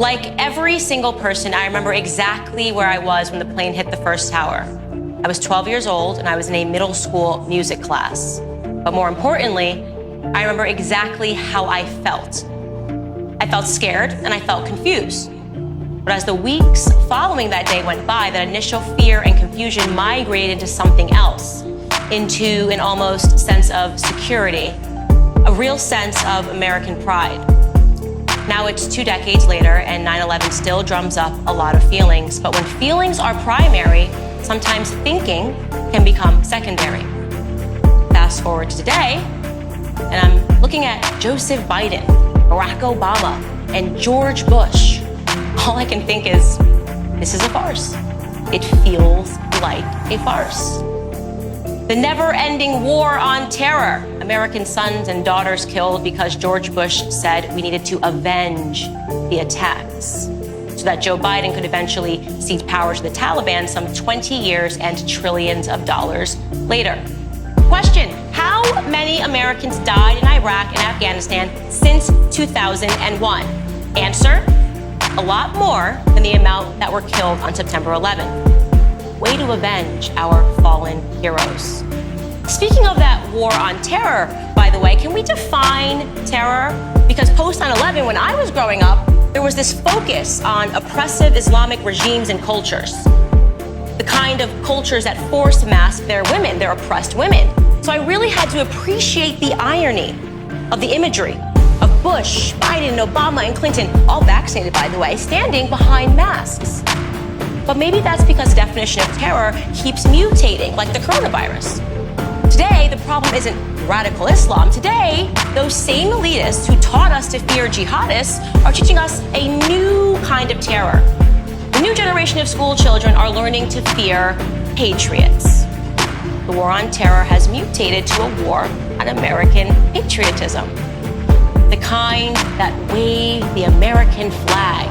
Like every single person, I remember exactly where I was when the plane hit the first tower. I was 12 years old and I was in a middle school music class. But more importantly, I remember exactly how I felt. I felt scared and I felt confused. But as the weeks following that day went by, that initial fear and confusion migrated into something else, into an almost sense of security, a real sense of American pride. Now it's 2 decades later and 9/11 still drums up a lot of feelings. But when feelings are primary, sometimes thinking can become secondary. Fast forward to today, and I'm looking at Joseph Biden, Barack Obama, and George Bush. All I can think is, this is a farce. It feels like a farce. The never-ending war on terror. American sons and daughters killed because George Bush said we needed to avenge the attacks so that Joe Biden could eventually cede power to the Taliban some 20 years and trillions of dollars later. Question: how many Americans died in Iraq and Afghanistan since 2001? Answer: a lot more than the amount that were killed on September 11th. Way to avenge our fallen heroes. Speaking of that war on terror, by the way, can we define terror? Because post 9/11, when I was growing up, there was this focus on oppressive Islamic regimes and cultures. The kind of cultures that forced mask their women, their oppressed women. So I really had to appreciate the irony of the imagery of Bush, Biden, Obama, and Clinton, all vaccinated, by the way, standing behind masks. But maybe that's because the definition of terror keeps mutating, like the coronavirus. Today, the problem isn't radical Islam. Today, those same elitists who taught us to fear jihadists are teaching us a new kind of terror. The new generation of school children are learning to fear patriots. The war on terror has mutated to a war on American patriotism. The kind that wave the American flag.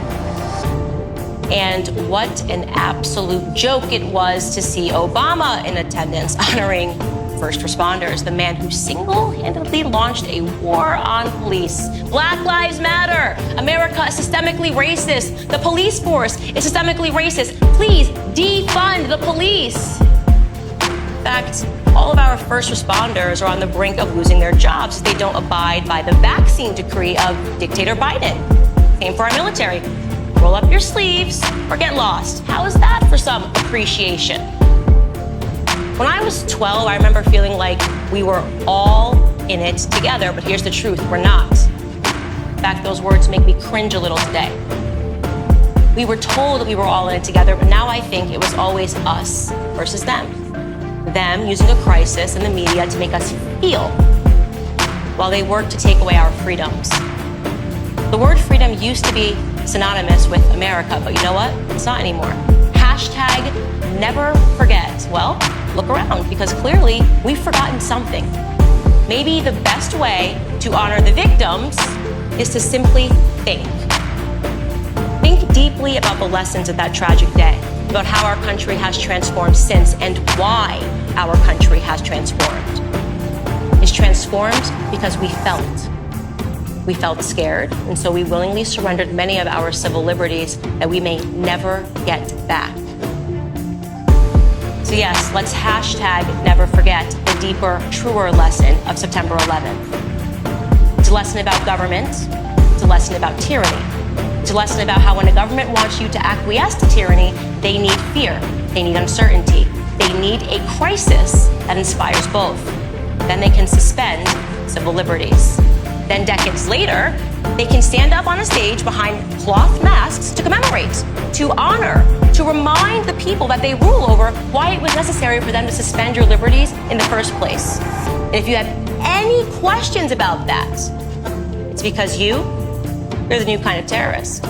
And what an absolute joke it was to see Obama in attendance honoring first responders, the man who single-handedly launched a war on police. Black Lives Matter. America is systemically racist. The police force is systemically racist. Please defund the police. In fact, all of our first responders are on the brink of losing their jobs if they don't abide by the vaccine decree of dictator Biden. Same for our military. Roll up your sleeves or get lost. How is that for some appreciation? When I was 12, I remember feeling like we were all in it together, but here's the truth, we're not. In fact, those words make me cringe a little today. We were told that we were all in it together, but now I think it was always us versus them. Them using a crisis in the media to make us feel while they work to take away our freedoms. The word freedom used to be synonymous with America, but you know what? It's not anymore. Hashtag never forget. Well, look around, because clearly we've forgotten something. Maybe the best way to honor the victims is to simply think. Think deeply about the lessons of that tragic day, about how our country has transformed since and why our country has transformed. It's transformed because we felt. We felt scared, and so we willingly surrendered many of our civil liberties that we may never get back. So yes, let's hashtag never forget the deeper, truer lesson of September 11th. It's a lesson about government. It's a lesson about tyranny. It's a lesson about how when a government wants you to acquiesce to tyranny, they need fear. They need uncertainty. They need a crisis that inspires both. Then they can suspend civil liberties. Then decades later, they can stand up on a stage behind cloth masks to commemorate, to honor, to remind the people that they rule over why it was necessary for them to suspend your liberties in the first place. And if you have any questions about that, it's because you're the new kind of terrorist.